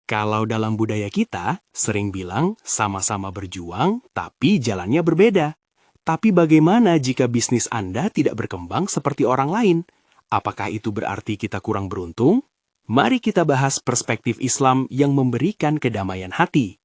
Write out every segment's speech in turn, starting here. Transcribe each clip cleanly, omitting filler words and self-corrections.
Kalau dalam budaya kita, sering bilang sama-sama berjuang, tapi jalannya berbeda. Tapi bagaimana jika bisnis Anda tidak berkembang seperti orang lain? Apakah itu berarti kita kurang beruntung? Mari kita bahas perspektif Islam yang memberikan kedamaian hati.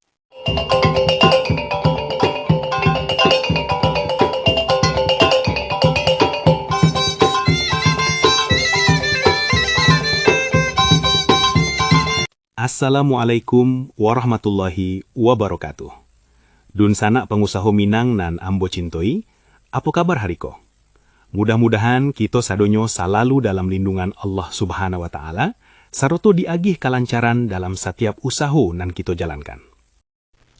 Assalamualaikum warahmatullahi wabarakatuh. Dun sanak pengusaha Minang nan ambo cintoi, apa kabar hariko? Mudah-mudahan kita sadonyo selalu dalam lindungan Allah Subhanahu wa Ta'ala, saroto diagih kalancaran dalam setiap usaha nan kita jalankan.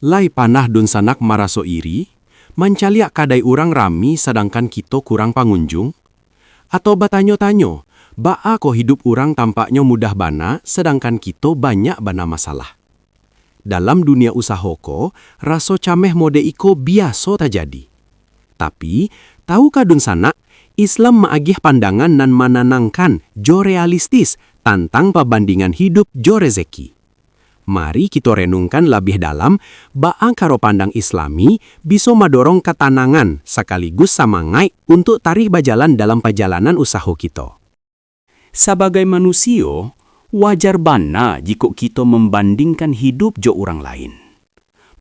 Lai panah dun sanak maraso iri, mancaliak kadai urang rami sedangkan kita kurang pangunjung? Atau batanyo-tanyo, baa ko hidup orang tampaknya mudah bana, sedangkan kita banyak bana masalah. Dalam dunia usaha ko, raso cameh mode iko biasa tajadi. Tapi, tahukah dun sanak, Islam maagih pandangan nan mananangkan jo realistis tantang pabandingan hidup jo rezeki. Mari kita renungkan lebih dalam, baa karo pandang Islami bisa madorong ketanangan sekaligus samangai untuk tarik bajalan dalam perjalanan usaha kita. Sebagai manusia, wajar bana jika kita membandingkan hidup jo orang lain.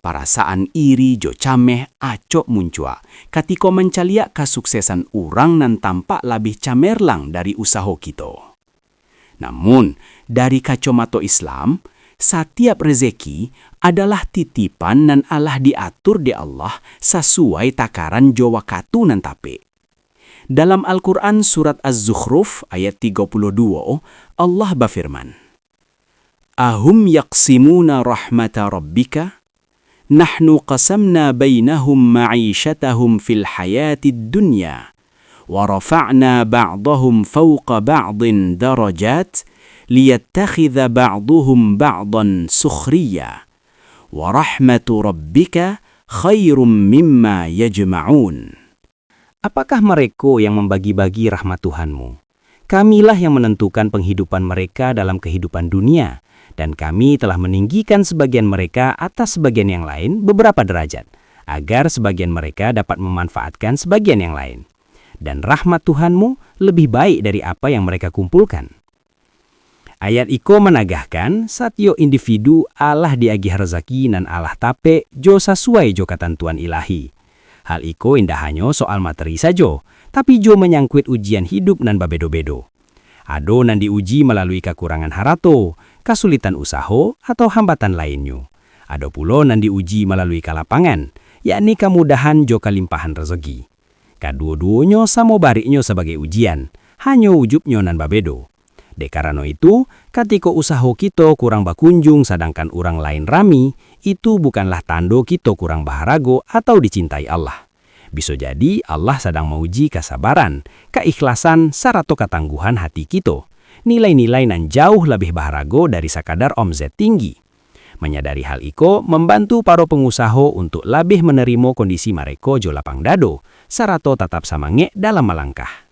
Perasaan iri jo cameh acok muncul ketika mencaliak kesuksesan orang nan tampak lebih camerlang dari usaha kita. Namun, dari kacamata Islam, setiap rezeki adalah titipan nan Allah diatur di Allah sesuai takaran jo wakatu nan tape. Dalam Al-Quran surat Az-Zukhruf ayat 32, Allah berfirman, Ahum yaqsimuna rahmata rabbika, nahnu qasamna bainahum ma'ishatahum fil hayatid dunya, wa rafa'na ba'dahum fawqa ba'din darajat, liyattakhidha ba'duhum ba'dan sukhriya, wa rahmatu rabbika khairum mimma yajma'un. Apakah mereka yang membagi-bagi rahmat Tuhanmu? Kamilah yang menentukan penghidupan mereka dalam kehidupan dunia, dan kami telah meninggikan sebagian mereka atas sebagian yang lain beberapa derajat, agar sebagian mereka dapat memanfaatkan sebagian yang lain. Dan rahmat Tuhanmu lebih baik dari apa yang mereka kumpulkan. Ayat iko menagahkan satyo individu Allah diagih rezeki nan Allah tape jo sesuai jo ketentuan ilahi. Hal iko indah hanya soal materi saja, tapi jo menyangkut ujian hidup nan babedo-bedo. Ado nan diuji melalui kekurangan harato, kesulitan usaha, atau hambatan lainnya. Ado pulo nan diuji melalui kalapangan, yakni kemudahan jo kelimpahan rezeki. Kedua-duanya samo bariknya sebagai ujian, hanya ujubnya nan babedo. Dekarano itu, ketika usaha kita kurang bakunjung sedangkan orang lain rami, itu bukanlah tando kita kurang baharago atau dicintai Allah. Bisa jadi Allah sedang menguji kesabaran, keikhlasan, sarato ketangguhan hati kita. Nilai-nilai nan jauh lebih baharago dari sekadar omzet tinggi. Menyadari hal iko membantu para pengusaha untuk lebih menerima kondisi mereka jo lapang dado, sarato tetap samange dalam melangkah.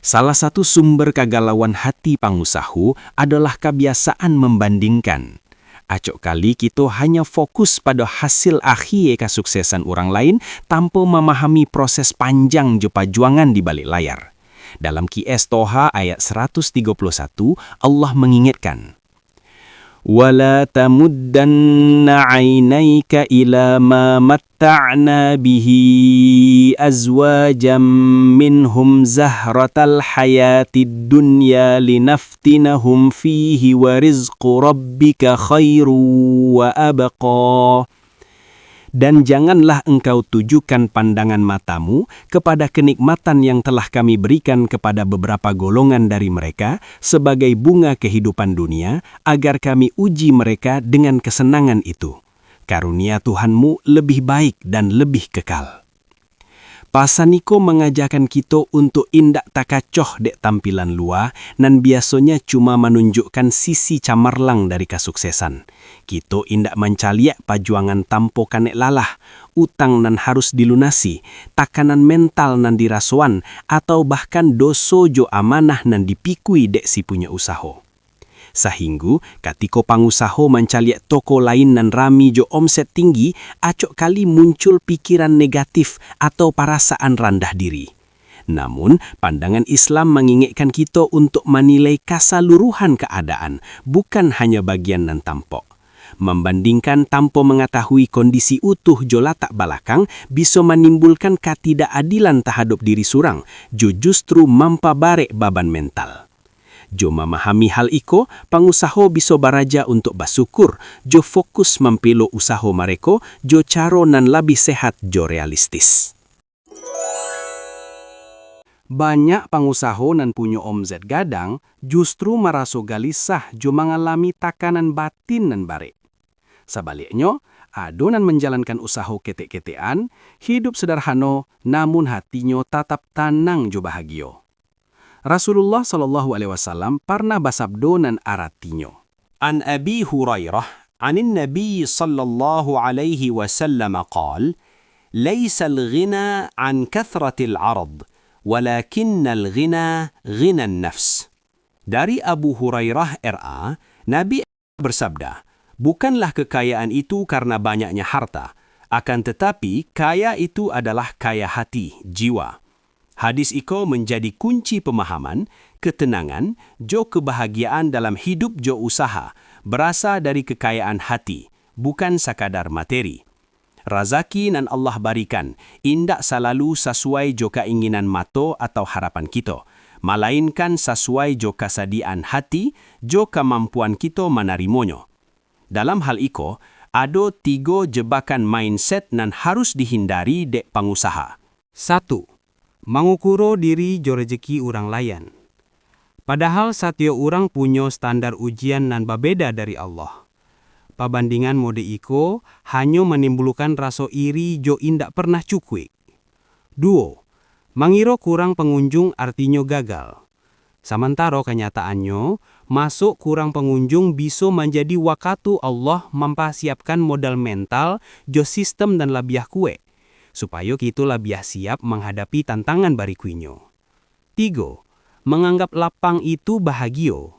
Salah satu sumber kegalauan hati pengusaha adalah kebiasaan membandingkan. Acok kali kita hanya fokus pada hasil akhir kesuksesan orang lain tanpa memahami proses panjang jo perjuangan di balik layar. Dalam Qiyas Toha ayat 131, Allah mengingatkan, وَلَا تَمُدَّنَّ عَيْنَيْكَ إِلَى مَا مَتَّعْنَا بِهِ أَزْوَاجًا مِّنْهُمْ زَهْرَةَ الْحَيَاةِ الدُّنْيَا لِنَفْتِنَهُمْ فِيهِ وَرِزْقُ رَبِّكَ خَيْرٌ وَأَبْقَى. Dan janganlah engkau tujukan pandangan matamu kepada kenikmatan yang telah kami berikan kepada beberapa golongan dari mereka sebagai bunga kehidupan dunia, agar kami uji mereka dengan kesenangan itu. Karunia Tuhanmu lebih baik dan lebih kekal. Pasaniko mengajarkan kita untuk indak takacoh dek tampilan luar nan biasanya cuma menunjukkan sisi camarlang dari kesuksesan. Kita indak mencaliak perjuangan tanpa kanek lalah, utang nan harus dilunasi, takanan mental nan dirasuan, atau bahkan doso jo amanah nan dipikui dek si punya usaha. Sehingga ketika pangusaha mencaliak toko lain nan rami jo omset tinggi, acok kali muncul pikiran negatif atau perasaan rendah diri. Namun, pandangan Islam mengingatkan kita untuk menilai keseluruhan keadaan, bukan hanya bagian nan tampak. Membandingkan tanpa mengetahui kondisi utuh jo latak belakang bisa menimbulkan ketidakadilan terhadap diri surang, jo justru mampabarek beban mental. Jo memahami hal iko, pengusaha bisa beraja untuk bersyukur, jo fokus mempelo usaha mereka, jo cara nan lebih sehat jo realistis. Banyak pengusaha nan punya omzet gadang justru merasa gelisah jo mengalami tekanan batin nan barek. Sebaliknya, ada nan menjalankan usaha ketek-ketean, hidup sederhana namun hatinya tetap tenang jo bahagia. Rasulullah SAW pernah bersabda nan artinya. An Abi Hurairah, anin Nabi sallallahu alaihi wasallam qal, "Laisa al-ghina an kathratil 'arad, walakinna al-ghina ghina an-nafs." Dari Abu Hurairah RA, Nabi bersabda, bukanlah kekayaan itu karena banyaknya harta, akan tetapi kaya itu adalah kaya hati, jiwa. Hadis iko menjadi kunci pemahaman, ketenangan, jo kebahagiaan dalam hidup jo usaha, berasal dari kekayaan hati, bukan sekadar materi. Razaki nan Allah berikan, indak selalu sesuai jo keinginan mata atau harapan kita, melainkan sesuai jo kesediaan hati, jo kemampuan kita menerimanya. Dalam hal iko, ada 3 jebakan mindset nan harus dihindari dek pengusaha. 1. Mengukuro diri jo rezeki orang lain. Padahal setiap orang punya standar ujian nan berbeda dari Allah. Pabandingan mode iko hanya menimbulkan rasa iri jo indak pernah cukup. 2. Mengira kurang pengunjung artinya gagal. Sementara kenyataannya, masuk kurang pengunjung bisa menjadi waktu Allah mempersiapkan modal mental jo sistem dan labiah kue, supaya kita labiah siap menghadapi tantangan berikutnya. 3. Menganggap lapang itu bahagia.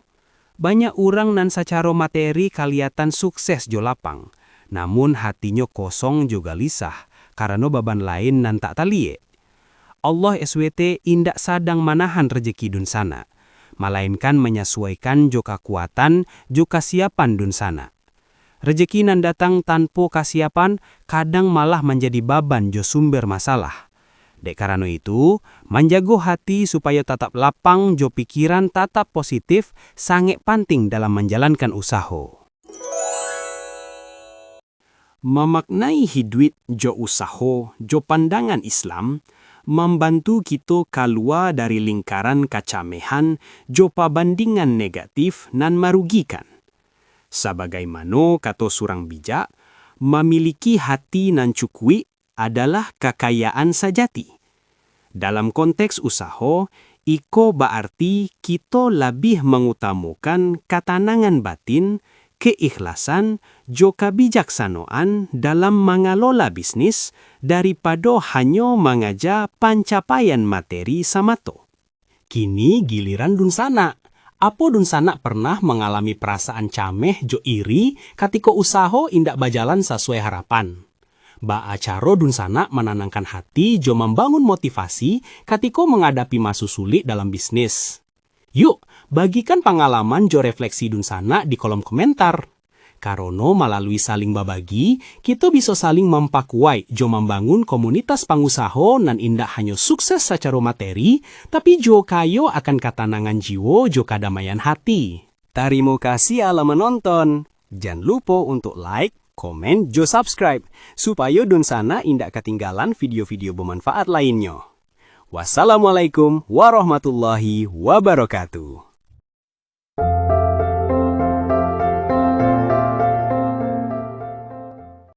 Banyak orang nan secara materi kelihatan sukses jo lapang, namun hatinya kosong juga gelisah karena beban lain nan tak talie. Allah SWT indak sadang manahan rezeki dun sana, melainkan menyesuaikan jo kekuatan, jo kesiapan dun sana. Rezeki nan datang tanpa kesiapan kadang malah menjadi beban jo sumber masalah. Dek karena itu, menjaga hati supaya tetap lapang jo pikiran tetap positif sangat penting dalam menjalankan usaha. Memaknai hidup jo usaha, jo pandangan Islam, membantu kita keluar dari lingkaran kecamehan jo pabandingan negatif nan merugikan. Sebagaimana kata surang bijak, memiliki hati nan cukup adalah kekayaan sejati. Dalam konteks usaha, iko berarti kita lebih mengutamakan ketenangan batin, keikhlasan, jo kebijaksanaan dalam mengelola bisnis daripada hanya mengajar pencapaian materi semata. Kini giliran dun sana. Apa dun sana pernah mengalami perasaan cameh jo iri ketika usaha indak berjalan sesuai harapan? Ba'acara dun sana menenangkan hati jo membangun motivasi ketika menghadapi masa sulit dalam bisnis. Yuk, bagikan pengalaman jo refleksi dun sana di kolom komentar. Karena melalui saling berbagi, kita bisa saling mempakuai jo membangun komunitas pengusaha nan indak hanya sukses secara materi, tapi jo kayo akan ketenangan jiwa jo kedamaian hati. Terima kasih ala menonton. Jangan lupa untuk like, komen, jo subscribe, supaya dun sana indak ketinggalan video-video bermanfaat lainnya. Wassalamualaikum warahmatullahi wabarakatuh.